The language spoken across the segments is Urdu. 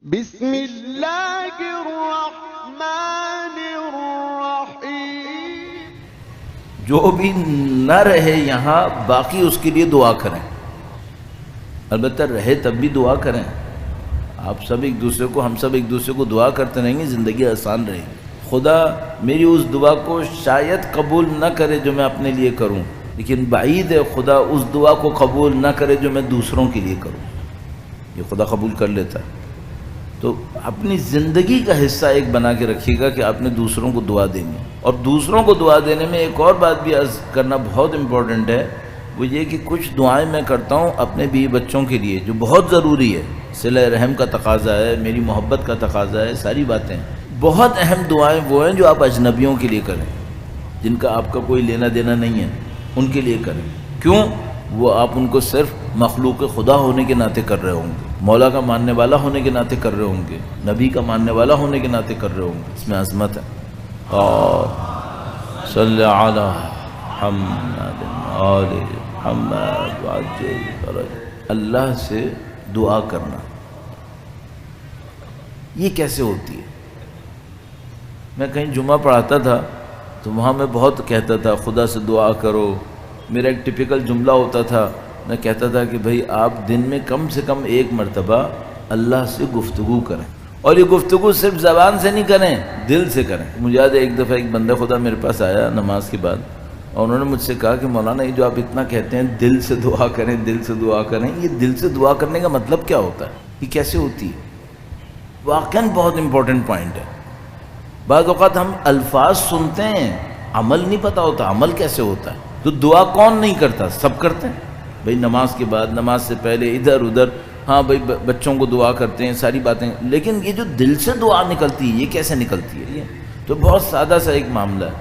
بسم اللہ الرحمن الرحیم۔ جو بھی نہ رہے یہاں باقی اس کے لیے دعا کریں، البتہ رہے تب بھی دعا کریں۔ آپ سب ایک دوسرے کو، ہم سب ایک دوسرے کو دعا کرتے رہیں گے، زندگی آسان رہے گی۔ خدا میری اس دعا کو شاید قبول نہ کرے جو میں اپنے لیے کروں، لیکن بعید ہے خدا اس دعا کو قبول نہ کرے جو میں دوسروں کے لیے کروں، یہ خدا قبول کر لیتا ہے۔ تو اپنی زندگی کا حصہ ایک بنا کے رکھیے گا کہ آپ نے دوسروں کو دعا دینی، اور دوسروں کو دعا دینے میں ایک اور بات بھی عرض کرنا بہت امپورٹنٹ ہے، وہ یہ کہ کچھ دعائیں میں کرتا ہوں اپنے بیوی بچوں کے لیے جو بہت ضروری ہے، صلہ رحم کا تقاضا ہے، میری محبت کا تقاضا ہے، ساری باتیں ہیں۔ بہت اہم دعائیں وہ ہیں جو آپ اجنبیوں کے لیے کریں، جن کا آپ کا کوئی لینا دینا نہیں ہے، ان کے لیے کریں۔ کیوں؟ وہ آپ ان کو صرف مخلوق خدا ہونے کے ناطے کر رہے ہوں گے، مولا کا ماننے والا ہونے کے ناطے کر رہے ہوں گے، نبی کا ماننے والا ہونے کے ناطے کر رہے ہوں گے۔ اس میں عظمت ہے۔ اور صلی علی محمد آل محمد وعجل فرج۔ اللہ سے دعا کرنا یہ کیسے ہوتی ہے؟ میں کہیں جمعہ پڑھاتا تھا تو وہاں میں بہت کہتا تھا خدا سے دعا کرو۔ میرا ایک ٹپیکل جملہ ہوتا تھا، میں کہتا تھا کہ بھائی آپ دن میں کم سے کم ایک مرتبہ اللہ سے گفتگو کریں، اور یہ گفتگو صرف زبان سے نہیں کریں، دل سے کریں۔ مجھے یاد ہے ایک دفعہ ایک بندہ خدا میرے پاس آیا نماز کے بعد، اور انہوں نے مجھ سے کہا کہ مولانا یہ جو آپ اتنا کہتے ہیں دل سے دعا کریں، دل سے دعا کریں، یہ دل سے دعا کرنے کا مطلب کیا ہوتا ہے؟ یہ کیسے ہوتی ہے؟ واقعاً بہت امپورٹنٹ پوائنٹ ہے۔ بعض اوقات ہم الفاظ سنتے ہیں، عمل نہیں پتہ ہوتا عمل کیسے ہوتا ہے۔ تو دعا کون نہیں کرتا؟ سب کرتے ہیں بھائی، نماز کے بعد، نماز سے پہلے، ادھر ادھر، ہاں بھائی بچوں کو دعا کرتے ہیں، ساری باتیں، لیکن یہ جو دل سے دعا نکلتی ہے یہ کیسے نکلتی ہے؟ یہ تو بہت سادہ سا ایک معاملہ ہے۔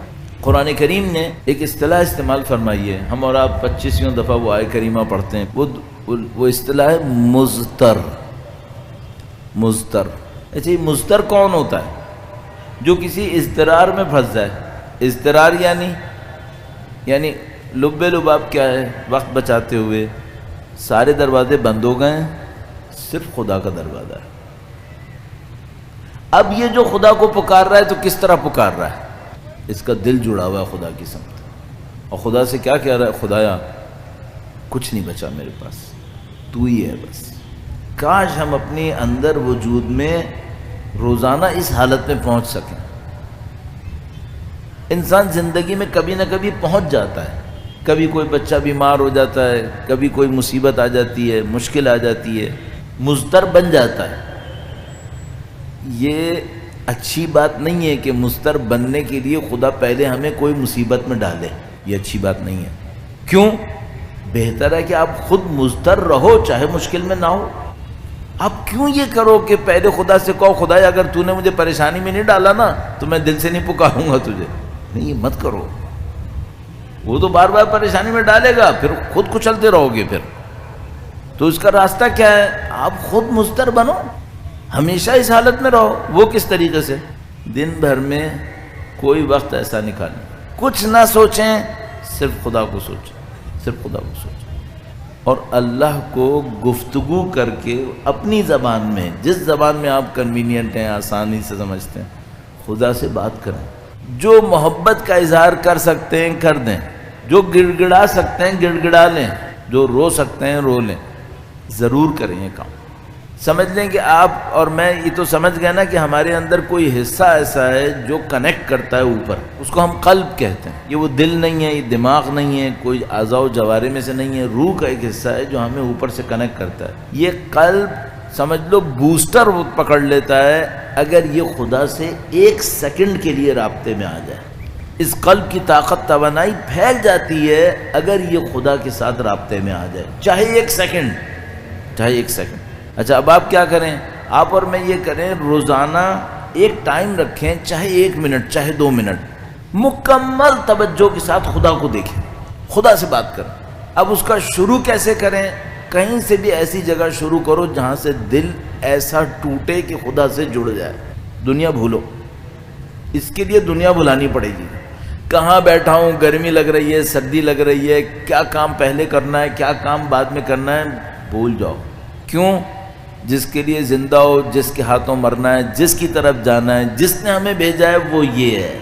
قرآن کریم نے ایک اصطلاح استعمال فرمائی ہے، ہم اور آپ 25ویں دفعہ وہ آیہ کریمہ پڑھتے ہیں، وہ اصطلاح ہے مضطر۔ مضطر، اچھا یہ مضطر کون ہوتا ہے؟ جو کسی اضطرار میں پھنس جائے۔ اضطرار یعنی لب لباب کیا ہے؟ وقت بچاتے ہوئے سارے دروازے بند ہو گئے ہیں، صرف خدا کا دروازہ ہے۔ اب یہ جو خدا کو پکار رہا ہے تو کس طرح پکار رہا ہے؟ اس کا دل جڑا ہوا ہے خدا کی سمت، اور خدا سے کیا کہہ رہا ہے؟ خدایا کچھ نہیں بچا میرے پاس، تو ہی ہے بس۔ کاش ہم اپنے اندر وجود میں روزانہ اس حالت میں پہنچ سکیں۔ انسان زندگی میں کبھی نہ کبھی پہنچ جاتا ہے، کبھی کوئی بچہ بیمار ہو جاتا ہے، کبھی کوئی مصیبت آ جاتی ہے، مشکل آ جاتی ہے، مضطر بن جاتا ہے۔ یہ اچھی بات نہیں ہے کہ مضطر بننے کے لیے خدا پہلے ہمیں کوئی مصیبت میں ڈالے، یہ اچھی بات نہیں ہے۔ کیوں؟ بہتر ہے کہ آپ خود مضطر رہو چاہے مشکل میں نہ ہو۔ آپ کیوں یہ کرو کہ پہلے خدا سے کہو خدایا اگر تو نے مجھے پریشانی میں نہیں ڈالا نا تو میں دل سے نہیں پکاروں گا تجھے؟ نہیں، یہ مت کرو۔ وہ تو بار بار پریشانی میں ڈالے گا، پھر خود کچلتے رہو گے۔ پھر تو اس کا راستہ کیا ہے؟ آپ خود مضطر بنو، ہمیشہ اس حالت میں رہو۔ وہ کس طریقے سے؟ دن بھر میں کوئی وقت ایسا نکالیں، کچھ نہ سوچیں، صرف خدا کو سوچیں، صرف خدا کو سوچیں، اور اللہ کو گفتگو کر کے اپنی زبان میں، جس زبان میں آپ کنوینینٹ ہیں، آسانی سے سمجھتے ہیں، خدا سے بات کریں۔ جو محبت کا اظہار کر سکتے ہیں کر دیں، جو گڑ گڑا سکتے ہیں گڑ گڑا لیں، جو رو سکتے ہیں رو لیں، ضرور کریں یہ کام۔ سمجھ لیں کہ آپ اور میں یہ تو سمجھ گئے نا کہ ہمارے اندر کوئی حصہ ایسا ہے جو کنیکٹ کرتا ہے اوپر، اس کو ہم قلب کہتے ہیں۔ یہ وہ دل نہیں ہے، یہ دماغ نہیں ہے، کوئی اعضاء و جوارے میں سے نہیں ہے، روح کا ایک حصہ ہے جو ہمیں اوپر سے کنیکٹ کرتا ہے۔ یہ قلب سمجھ لو بوسٹر پکڑ لیتا ہے اگر یہ خدا سے 1 سیکنڈ کے لیے رابطے میں آ جائے۔ اس قلب کی طاقت توانائی پھیل جاتی ہے اگر یہ خدا کے ساتھ رابطے میں آ جائے، چاہے 1 سیکنڈ، چاہے 1 سیکنڈ۔ اچھا اب آپ کیا کریں؟ آپ اور میں یہ کریں، روزانہ ایک ٹائم رکھیں، چاہے 1 منٹ، چاہے 2 منٹ، مکمل توجہ کے ساتھ خدا کو دیکھیں، خدا سے بات کریں۔ اب اس کا شروع کیسے کریں؟ کہیں سے بھی ایسی جگہ شروع کرو جہاں سے دل ایسا ٹوٹے کہ خدا سے جڑ جائے۔ دنیا بھولو، اس کے لیے دنیا بھلانی پڑے گی۔ کہاں بیٹھا ہوں، گرمی لگ رہی ہے، سردی لگ رہی ہے، کیا کام پہلے کرنا ہے، کیا کام بعد میں کرنا ہے، بھول جاؤ۔ کیوں؟ جس کے لیے زندہ ہو، جس کے ہاتھوں مرنا ہے، جس کی طرف جانا ہے، جس نے ہمیں بھیجا ہے وہ یہ ہے،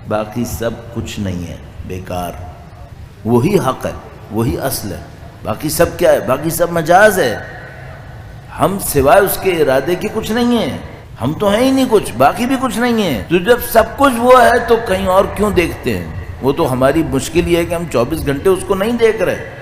باقی سب کچھ نہیں ہے، بیکار۔ وہی حق ہے، وہی اصل ہے، باقی سب کیا ہے؟ باقی سب مجاز ہے۔ ہم سوائے اس کے ارادے کے کچھ نہیں ہیں، ہم تو ہیں ہی نہیں کچھ، باقی بھی کچھ نہیں ہے۔ تو جب سب کچھ وہ ہے تو کہیں اور کیوں دیکھتے ہیں؟ وہ تو ہماری مشکل یہ ہے کہ ہم 24 گھنٹے اس کو نہیں دیکھ رہے۔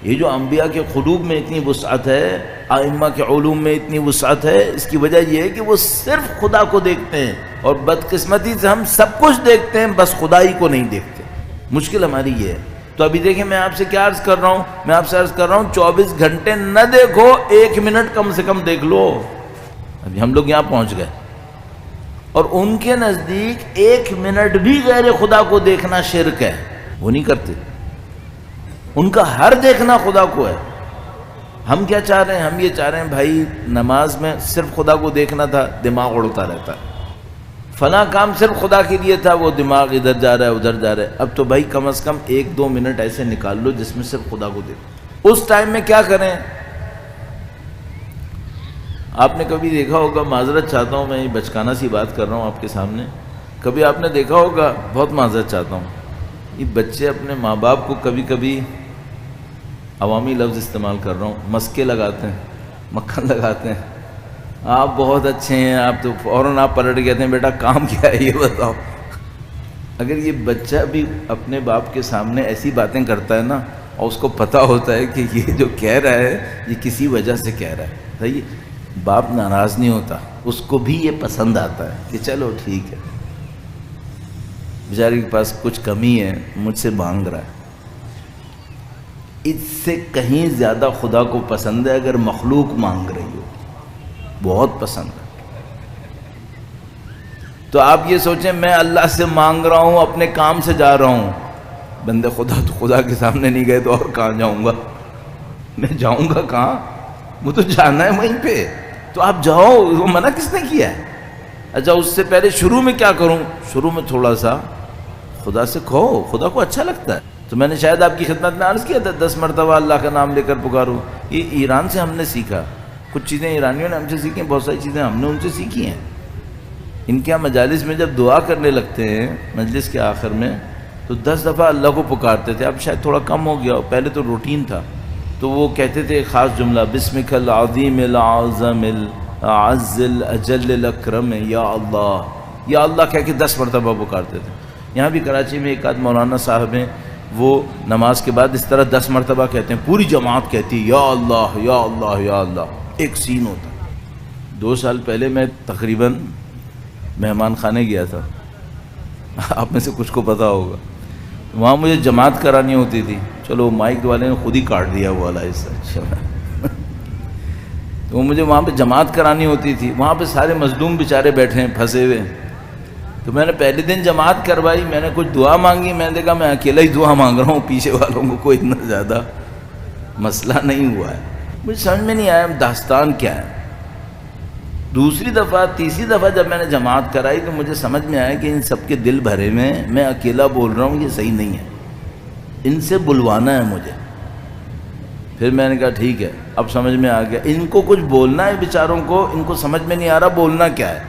یہ جو انبیاء کے قلوب میں اتنی وسعت ہے، ائمہ کے علوم میں اتنی وسعت ہے، اس کی وجہ یہ ہے کہ وہ صرف خدا کو دیکھتے ہیں، اور بدقسمتی سے ہم سب کچھ دیکھتے ہیں، بس خدا ہی کو نہیں دیکھتے۔ مشکل ہماری یہ ہے۔ تو ابھی دیکھیں میں آپ سے کیا عرض کر رہا ہوں، میں آپ سے عرض کر رہا ہوں 24 گھنٹے نہ دیکھو، 1 منٹ کم سے کم دیکھ لو۔ ابھی ہم لوگ یہاں پہنچ گئے، اور ان کے نزدیک 1 منٹ بھی غیر خدا کو دیکھنا شرک ہے، وہ نہیں کرتے۔ ان کا ہر دیکھنا خدا کو ہے۔ ہم کیا چاہ رہے ہیں؟ ہم یہ چاہ رہے ہیں بھائی نماز میں صرف خدا کو دیکھنا تھا، دماغ اڑتا رہتا ہے، فلاں کام صرف خدا کے لیے تھا، وہ دماغ ادھر جا رہا ہے ادھر جا رہا ہے۔ اب تو بھائی کم از کم 1-2 منٹ ایسے نکال لو جس میں صرف خدا کو دیکھو۔ اس ٹائم میں کیا کریں؟ آپ نے کبھی دیکھا ہوگا، معذرت چاہتا ہوں میں یہ بچکانہ سی بات کر رہا ہوں آپ کے سامنے، کبھی آپ نے دیکھا ہوگا، بہت معذرت چاہتا ہوں، یہ بچے اپنے ماں باپ کو کبھی کبھی، عوامی لفظ استعمال کر رہا ہوں، مسکے لگاتے ہیں، مکھن لگاتے ہیں، آپ بہت اچھے ہیں، آپ تو فوراً آپ پلٹ کہتے ہیں بیٹا کام کیا ہے یہ بتاؤ۔ اگر یہ بچہ بھی اپنے باپ کے سامنے ایسی باتیں کرتا ہے نا، اور اس کو پتہ ہوتا ہے کہ یہ جو کہہ رہا ہے یہ کسی وجہ سے کہہ رہا ہے، صحیح، باپ ناراض نہیں ہوتا، اس کو بھی یہ پسند آتا ہے کہ چلو ٹھیک ہے، بیچارے کے پاس کچھ کمی ہے، مجھ سے مانگ رہا ہے۔ اس سے کہیں زیادہ خدا کو پسند ہے اگر مخلوق مانگ رہی ہو، بہت پسند ہے۔ تو آپ یہ سوچیں میں اللہ سے مانگ رہا ہوں، اپنے کام سے جا رہا ہوں، بندے خدا تو خدا کے سامنے نہیں گئے تو اور کہاں جاؤں گا؟ میں جاؤں گا کہاں؟ وہ تو جانا ہے وہیں پہ، تو آپ جاؤ، وہ منع کس نے کیا ہے؟ اچھا اس سے پہلے شروع میں کیا کروں؟ شروع میں تھوڑا سا خدا سے کہو، خدا کو اچھا لگتا ہے۔ تو میں نے شاید آپ کی خدمت میں عرض کیا تھا 10 مرتبہ اللہ کا نام لے کر پکارو، یہ ایران سے ہم نے سیکھا، کچھ چیزیں ایرانیوں نے ہم سے سیکھی ہیں، بہت ساری چیزیں ہم نے ان سے سیکھی ہیں۔ ان کے مجالس میں جب دعا کرنے لگتے ہیں مجلس کے آخر میں تو 10 دفعہ اللہ کو پکارتے تھے، اب شاید تھوڑا کم ہو گیا، پہلے تو روٹین تھا، تو وہ کہتے تھے ایک خاص جملہ، بسمک العظیم العظم الاعز الاجل الاکرم یا اللہ، یا اللہ کہہ کے 10 مرتبہ پکارتے تھے۔ یہاں بھی کراچی میں ایک آدھ مولانا صاحب ہیں، وہ نماز کے بعد اس طرح 10 مرتبہ کہتے ہیں، پوری جماعت کہتی ہے یا اللہ یا اللہ یا اللہ، ایک سین ہوتا ہے۔ 2 سال پہلے میں تقریباً مہمان خانے گیا تھا، آپ میں سے کچھ کو پتہ ہوگا، وہاں مجھے جماعت کرانی ہوتی تھی، چلو مائک والے نے خود ہی کاٹ دیا وہ والا حصہ، تو مجھے وہاں پہ جماعت کرانی ہوتی تھی، وہاں پہ سارے مظلوم بیچارے بیٹھے ہیں پھنسے ہوئے، تو میں نے پہلے دن جماعت کروائی، میں نے کچھ دعا مانگی، میں نے دیکھا میں اکیلا ہی دعا مانگ رہا ہوں، پیچھے والوں کو کوئی اتنا زیادہ مسئلہ نہیں ہوا ہے، مجھے سمجھ میں نہیں آیا داستان کیا ہے۔ دوسری دفعہ تیسری دفعہ جب میں نے جماعت کرائی تو مجھے سمجھ میں آیا کہ ان سب کے دل بھرے میں اکیلا بول رہا ہوں، یہ صحیح نہیں ہے، ان سے بلوانا ہے مجھے۔ پھر میں نے کہا ٹھیک ہے، اب سمجھ میں آ گیا، ان کو کچھ بولنا ہے بیچاروں کو، ان کو سمجھ میں نہیں آ رہا بولنا کیا ہے۔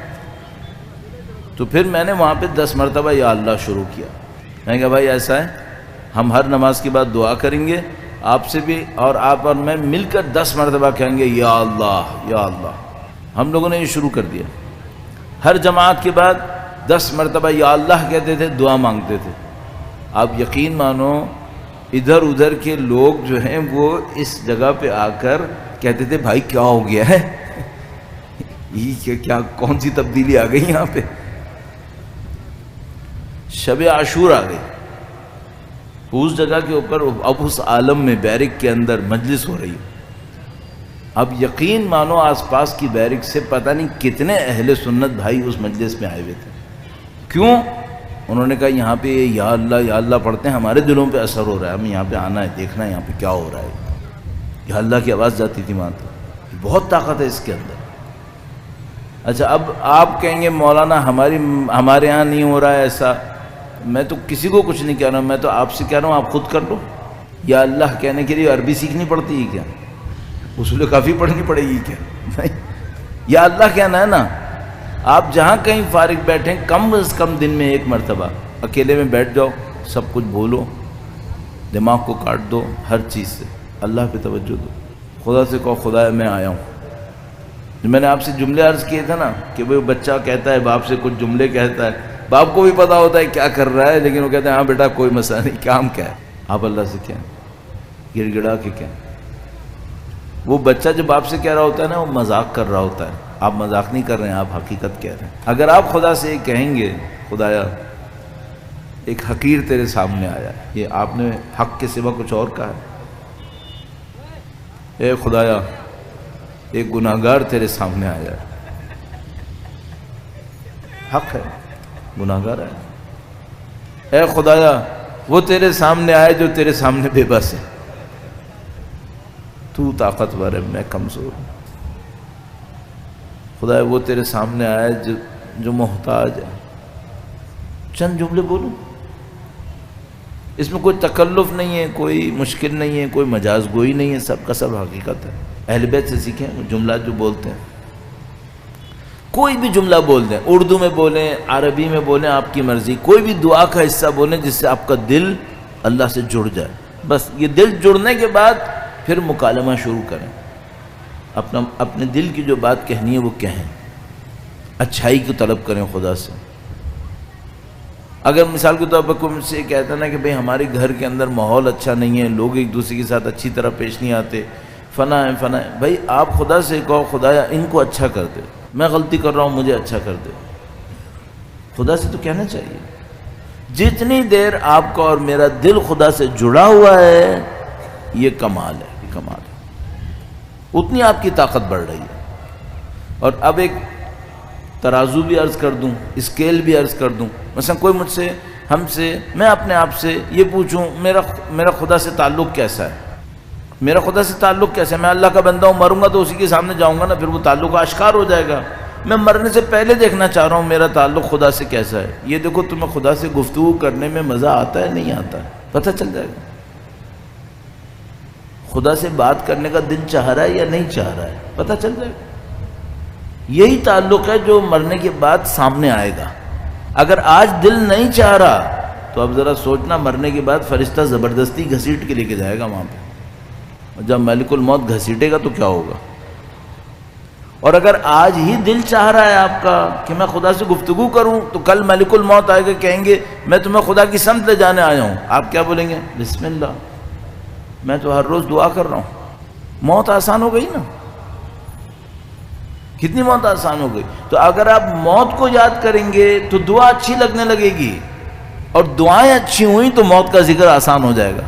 تو پھر میں نے وہاں پہ 10 مرتبہ یا اللہ شروع کیا، میں نے کہا بھائی ایسا ہے، ہم ہر نماز کے بعد دعا کریں گے، آپ سے بھی اور آپ اور میں مل کر 10 مرتبہ کہیں گے یا اللہ یا اللہ۔ ہم لوگوں نے یہ شروع کر دیا، ہر جماعت کے بعد 10 مرتبہ یا اللہ کہتے تھے، دعا مانگتے تھے۔ آپ یقین مانو ادھر ادھر کے لوگ جو ہیں وہ اس جگہ پہ آ کر کہتے تھے بھائی کیا ہو گیا ہے، یہ کیا کون سی تبدیلی آ گئی یہاں پہ؟ شب عاشور آ گئی، اس جگہ کے اوپر اب اس عالم میں بیرک کے اندر مجلس ہو رہی ہے۔ اب یقین مانو آس پاس کی بیرک سے پتہ نہیں کتنے اہل سنت بھائی اس مجلس میں آئے ہوئے تھے۔ کیوں؟ انہوں نے کہا یہاں پہ یا اللہ پڑھتے ہیں، ہمارے دلوں پہ اثر ہو رہا ہے، ہمیں یہاں پہ آنا ہے، دیکھنا ہے یہاں پہ کیا ہو رہا ہے۔ یا اللہ کی آواز جاتی تھی وہاں تک، بہت طاقت ہے اس کے اندر۔ اچھا اب آپ کہیں گے مولانا ہمارے یہاں نہیں ہو رہا ہے ایسا، میں تو کسی کو کچھ نہیں کہہ رہا ہوں، میں تو آپ سے کہہ رہا ہوں آپ خود کر لو۔ یا اللہ کہنے کے لیے عربی سیکھنی پڑتی ہے کیا؟ اصول کافی پڑھنی پڑے گی کیا؟ نہیں، یا اللہ کہنا ہے نا. آپ جہاں کہیں فارغ بیٹھیں کم از کم دن میں ایک مرتبہ اکیلے میں بیٹھ جاؤ، سب کچھ بھولو، دماغ کو کاٹ دو ہر چیز سے، اللہ پہ توجہ دو. خدا سے کہو خدا میں آیا ہوں. جو میں نے آپ سے جملے عرض کیے تھے نا کہ وہ بچہ کہتا ہے باپ سے کچھ جملے کہتا ہے، باپ کو بھی پتا ہوتا ہے کیا کر رہا ہے، لیکن وہ کہتے ہیں ہاں بیٹا کوئی مسئلہ نہیں، کام کیا ہے. آپ اللہ سے کہیں، گڑ گڑا کے کہیں. وہ بچہ جب آپ سے کہہ رہا ہوتا ہے نا وہ مذاق کر رہا ہوتا ہے، آپ مذاق نہیں کر رہے ہیں، آپ حقیقت کہہ رہے ہیں. اگر آپ خدا سے کہیں گے خدایا ایک حقیر تیرے سامنے آیا ہے، یہ آپ نے حق کے سوا کچھ اور کہا ہے، اے خدایا ایک گناہگار تیرے سامنے آیا ہے، حق ہے، گناہگار ہے. اے خدایا وہ تیرے سامنے آئے جو تیرے سامنے بے بس ہے، تو طاقتور ہے میں کمزور ہوں. خدایا وہ تیرے سامنے آئے جو محتاج ہے. چند جملے بولوں، اس میں کوئی تکلف نہیں ہے، کوئی مشکل نہیں ہے، کوئی مجاز گوئی نہیں ہے، سب کا سب حقیقت ہے. اہل بیت سے سیکھیں جملہ جو بولتے ہیں، کوئی بھی جملہ بول دیں، اردو میں بولیں، عربی میں بولیں، آپ کی مرضی. کوئی بھی دعا کا حصہ بولیں جس سے آپ کا دل اللہ سے جڑ جائے. بس یہ دل جڑنے کے بعد پھر مکالمہ شروع کریں، اپنے دل کی جو بات کہنی ہے وہ کہیں، اچھائی کو طلب کریں خدا سے. اگر مثال کے طور پر کوئی مجھ سے کہتا ہے نا کہ بھئی ہمارے گھر کے اندر ماحول اچھا نہیں ہے، لوگ ایک دوسرے کے ساتھ اچھی طرح پیش نہیں آتے، فنا ہے فنا ہے، بھئی آپ خدا سے کہو خدایا ان کو اچھا کر دے، میں غلطی کر رہا ہوں مجھے اچھا کر دے. خدا سے تو کہنا چاہیے. جتنی دیر آپ کا اور میرا دل خدا سے جڑا ہوا ہے یہ کمال ہے، یہ کمال ہے، اتنی آپ کی طاقت بڑھ رہی ہے. اور اب ایک ترازو بھی عرض کر دوں، اسکیل بھی عرض کر دوں. مثلا کوئی مجھ سے ہم سے میں اپنے آپ سے یہ پوچھوں میرا خدا سے تعلق کیسا ہے، میرا خدا سے تعلق کیسا ہے. میں اللہ کا بندہ ہوں، مروں گا تو اسی کے سامنے جاؤں گا نا، پھر وہ تعلق آشکار ہو جائے گا. میں مرنے سے پہلے دیکھنا چاہ رہا ہوں میرا تعلق خدا سے کیسا ہے. یہ دیکھو تمہیں خدا سے گفتگو کرنے میں مزہ آتا ہے نہیں آتا ہے، پتہ چل جائے گا. خدا سے بات کرنے کا دل چاہ رہا ہے یا نہیں چاہ رہا ہے، پتہ چل جائے گا. یہی تعلق ہے جو مرنے کے بعد سامنے آئے گا. اگر آج دل نہیں چاہ رہا تو اب ذرا سوچنا مرنے کے بعد فرشتہ زبردستی گھسیٹ کے لے کے جائے گا وہاں پہ، جب ملک الموت گھسیٹے گا تو کیا ہوگا. اور اگر آج ہی دل چاہ رہا ہے آپ کا کہ میں خدا سے گفتگو کروں تو کل ملک الموت آئے گا، کہیں گے میں تمہیں خدا کی سمت لے جانے آیا ہوں، آپ کیا بولیں گے؟ بسم اللہ، میں تو ہر روز دعا کر رہا ہوں. موت آسان ہو گئی نا، کتنی موت آسان ہو گئی. تو اگر آپ موت کو یاد کریں گے تو دعا اچھی لگنے لگے گی، اور دعائیں اچھی ہوئیں تو موت کا ذکر آسان ہو جائے گا.